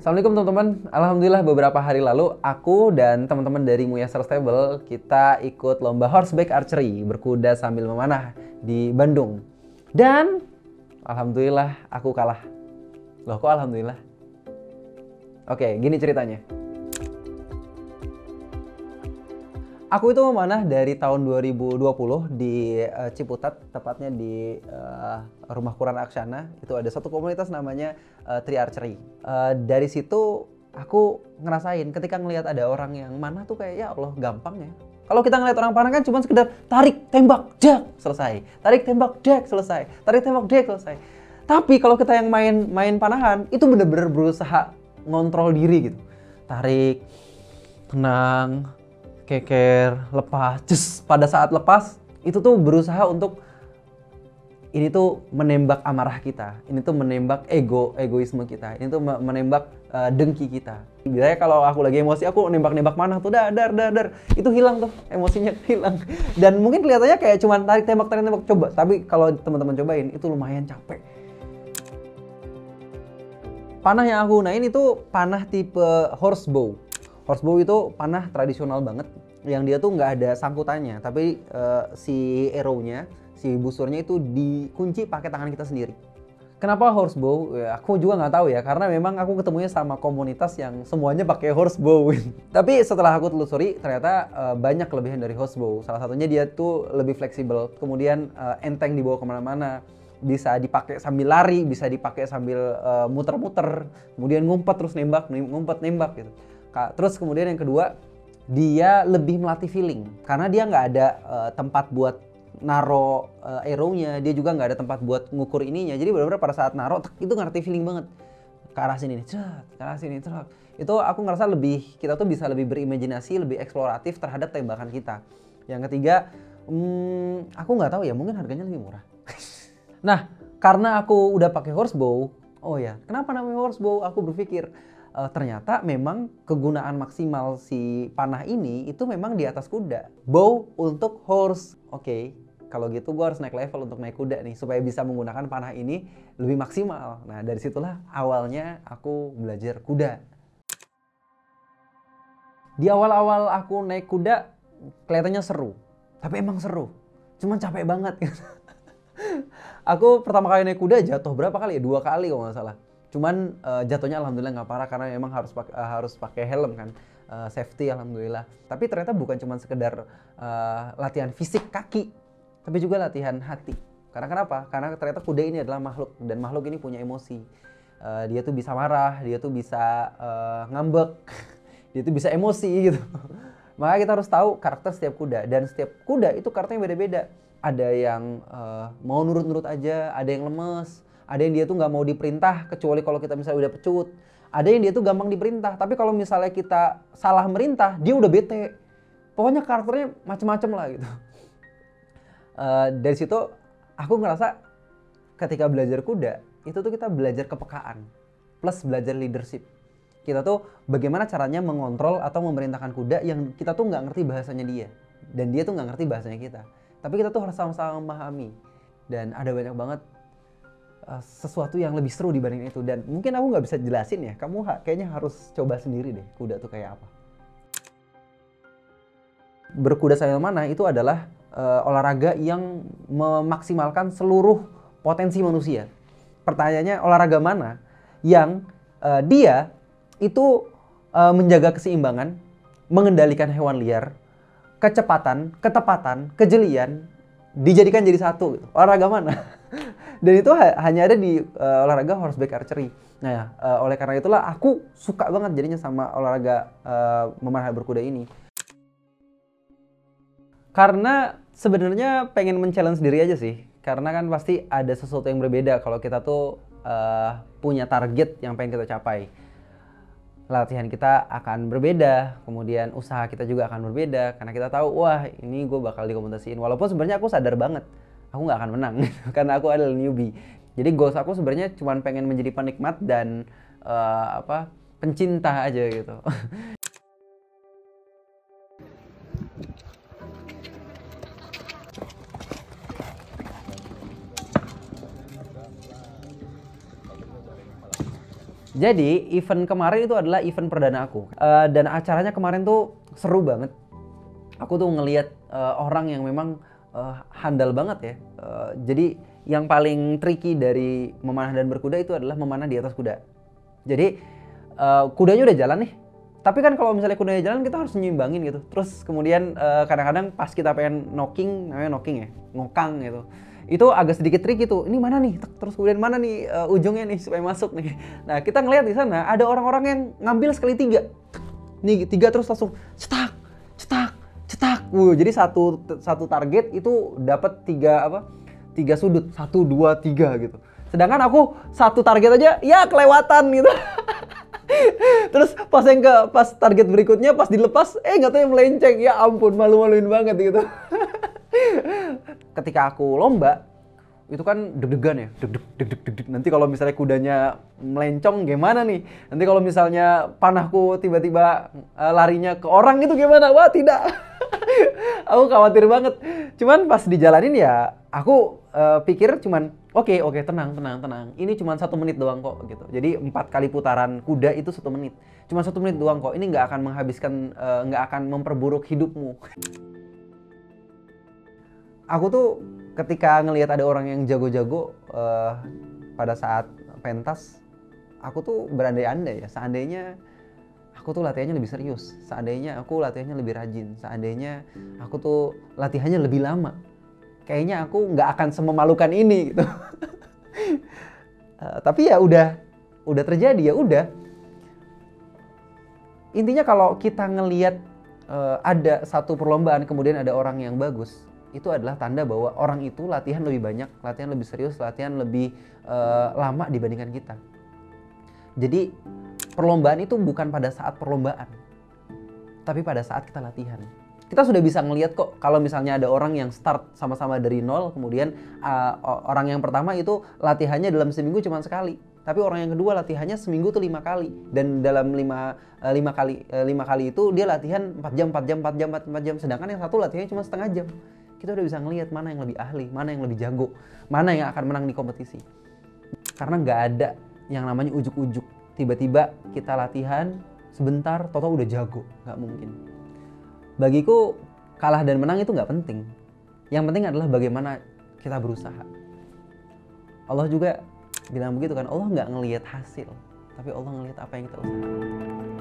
Assalamualaikum teman-teman. Alhamdulillah beberapa hari lalu aku dan teman-teman dari Muyasar Stable kita ikut lomba horseback archery, berkuda sambil memanah di Bandung. Dan alhamdulillah aku kalah. Loh kok alhamdulillah? Oke, gini ceritanya. Aku itu memanah dari tahun 2020 di Ciputat, tepatnya di Rumah Quran Aksana. Itu ada satu komunitas namanya Tri Archery. Dari situ aku ngerasain ketika ngelihat ada orang yang manah tuh kayak ya Allah gampang ya. Kalau kita ngelihat orang panah kan cuma sekedar tarik, tembak, jak, selesai. Tarik, tembak, jak, selesai. Tarik, tembak, jak, selesai. Tapi kalau kita yang main panahan itu bener-bener berusaha ngontrol diri gitu. Tarik, tenang, keker, lepas, just pada saat lepas itu tuh berusaha untuk ini tuh menembak amarah kita, ini tuh menembak egoisme kita, ini tuh menembak dengki kita. Biasanya kalau aku lagi emosi aku nembak mana tuh dar, itu hilang tuh emosinya hilang. Dan mungkin kelihatannya kayak cuman tarik tembak coba, tapi kalau teman-teman cobain itu lumayan capek. Panah yang aku gunain itu panah tipe horsebow. Horsebow itu panah tradisional banget, yang dia tuh nggak ada sangkutannya, tapi si arrow-nya, si busurnya itu dikunci pakai tangan kita sendiri. Kenapa horsebow? Ya, aku juga nggak tahu ya, karena memang aku ketemunya sama komunitas yang semuanya pakai horsebow. Tapi setelah aku telusuri, ternyata banyak kelebihan dari horsebow. Salah satunya dia tuh lebih fleksibel, kemudian enteng dibawa kemana-mana. Bisa dipakai sambil lari, bisa dipakai sambil muter-muter, kemudian ngumpet terus nembak, ngumpet nembak gitu. Terus kemudian yang kedua, dia lebih melatih feeling karena dia nggak ada tempat buat naro arrow-nya, dia juga nggak ada tempat buat ngukur ininya. Jadi benar-benar pada saat naro itu ngerti feeling banget, ke arah sini nih, ke arah sini, itu aku ngerasa kita tuh bisa lebih berimajinasi, lebih eksploratif terhadap tembakan kita. Yang ketiga, aku nggak tahu ya, mungkin harganya lebih murah. Nah, karena aku udah pakai horsebow, oh ya, kenapa namanya horsebow? Aku berpikir ternyata memang kegunaan maksimal si panah ini itu memang di atas kuda. Bow untuk horse. Oke, kalau gitu gue harus naik level untuk naik kuda nih supaya bisa menggunakan panah ini lebih maksimal. Nah, dari situlah awalnya aku belajar kuda. Di awal-awal aku naik kuda kelihatannya seru, tapi emang seru. Cuman capek banget. Aku pertama kali naik kuda jatuh berapa kali ya? 2 kali kalau nggak salah. Cuman jatuhnya alhamdulillah nggak parah karena memang harus pakai helm kan, safety alhamdulillah. Tapi ternyata bukan cuma sekedar latihan fisik kaki, tapi juga latihan hati. Karena kenapa? Karena ternyata kuda ini adalah makhluk, dan makhluk ini punya emosi. Dia tuh bisa marah, dia tuh bisa ngambek, dia tuh bisa emosi gitu. Makanya kita harus tahu karakter setiap kuda, dan setiap kuda itu karakternya beda-beda. Ada yang mau nurut-nurut aja, ada yang lemes. Ada yang dia tuh nggak mau diperintah kecuali kalau kita misalnya udah pecut. Ada yang dia tuh gampang diperintah, tapi kalau misalnya kita salah merintah, dia udah bete. Pokoknya karakternya macem-macem lah gitu. Dari situ aku ngerasa ketika belajar kuda, itu tuh kita belajar kepekaan plus belajar leadership. Kita tuh bagaimana caranya mengontrol atau memerintahkan kuda yang kita tuh nggak ngerti bahasanya dia. Dan dia tuh nggak ngerti bahasanya kita. Tapi kita tuh harus sama-sama memahami. Dan ada banyak banget sesuatu yang lebih seru dibanding itu, dan mungkin aku nggak bisa jelasin ya, kamu kayaknya harus coba sendiri deh kuda tuh kayak apa. Berkuda sambil manah itu adalah olahraga yang memaksimalkan seluruh potensi manusia. Pertanyaannya, olahraga mana yang dia itu menjaga keseimbangan, mengendalikan hewan liar, kecepatan, ketepatan, kejelian dijadikan jadi satu gitu. Olahraga mana? Dan itu hanya ada di olahraga horseback archery. Nah, oleh karena itulah aku suka banget jadinya sama olahraga memanah berkuda ini. Karena sebenarnya pengen men-challenge diri aja sih. Karena kan pasti ada sesuatu yang berbeda kalau kita tuh punya target yang pengen kita capai. Latihan kita akan berbeda, kemudian usaha kita juga akan berbeda. Karena kita tahu, wah ini gue bakal dikompetisiin. Walaupun sebenarnya aku sadar banget aku nggak akan menang karena aku adalah newbie. Jadi goals aku sebenarnya cuma pengen menjadi penikmat dan pencinta aja gitu. Jadi event kemarin itu adalah event perdana aku. Dan acaranya kemarin tuh seru banget. Aku tuh ngelihat orang yang memang handal banget ya. Jadi yang paling tricky dari memanah dan berkuda itu adalah memanah di atas kuda. Jadi kudanya udah jalan nih. Tapi kan kalau misalnya kudanya jalan kita harus nyimbangin gitu. Terus kemudian kadang-kadang pas kita pengen knocking, namanya knocking ya, ngokang gitu. Itu agak sedikit tricky tuh. Ini mana nih? Terus kemudian mana nih ujungnya nih supaya masuk nih. Nah, kita ngelihat di sana ada orang-orang yang ngambil sekali 3. Nih 3 terus langsung cetak, cetak, cetak. Jadi satu target itu dapat 3 sudut, 1 2 3 gitu. Sedangkan aku satu target aja ya kelewatan gitu. Terus pas target berikutnya pas dilepas nggak tahu yang melenceng. Ya ampun, malu-maluin banget gitu. Ketika aku lomba itu kan deg-degan ya, deg-deg. Nanti kalau misalnya kudanya melencong gimana nih? Nanti kalau misalnya panahku tiba-tiba larinya ke orang itu gimana? Wah, tidak. Aku khawatir banget. Cuman pas dijalanin ya aku pikir cuman oke, tenang. Ini cuma 1 menit doang kok gitu. Jadi 4 kali putaran kuda itu 1 menit. Cuma 1 menit doang kok. Ini nggak akan menghabiskan, nggak akan memperburuk hidupmu. Aku tuh ketika ngelihat ada orang yang jago-jago pada saat pentas, aku tuh berandai-andai ya. Seandainya aku tuh latihannya lebih serius, seandainya aku latihannya lebih rajin, seandainya aku tuh latihannya lebih lama, kayaknya aku nggak akan sememalukan ini gitu. Tapi ya udah terjadi, ya udah. Intinya kalau kita ngelihat ada satu perlombaan kemudian ada orang yang bagus, itu adalah tanda bahwa orang itu latihan lebih banyak, latihan lebih serius, latihan lebih lama dibandingkan kita. Jadi perlombaan itu bukan pada saat perlombaan, tapi pada saat kita latihan. Kita sudah bisa ngelihat kok kalau misalnya ada orang yang start sama-sama dari nol, kemudian orang yang pertama itu latihannya dalam seminggu cuma sekali, tapi orang yang kedua latihannya seminggu tuh 5 kali, dan dalam 5 kali itu dia latihan 4 jam, sedangkan yang satu latihannya cuma setengah jam. Kita udah bisa ngelihat mana yang lebih ahli, mana yang lebih jago, mana yang akan menang di kompetisi. Karena nggak ada yang namanya ujuk-ujuk. Tiba-tiba kita latihan sebentar, total udah jago, nggak mungkin. Bagiku kalah dan menang itu nggak penting. Yang penting adalah bagaimana kita berusaha. Allah juga bilang begitu kan, Allah nggak ngelihat hasil, tapi Allah ngelihat apa yang kita usahakan.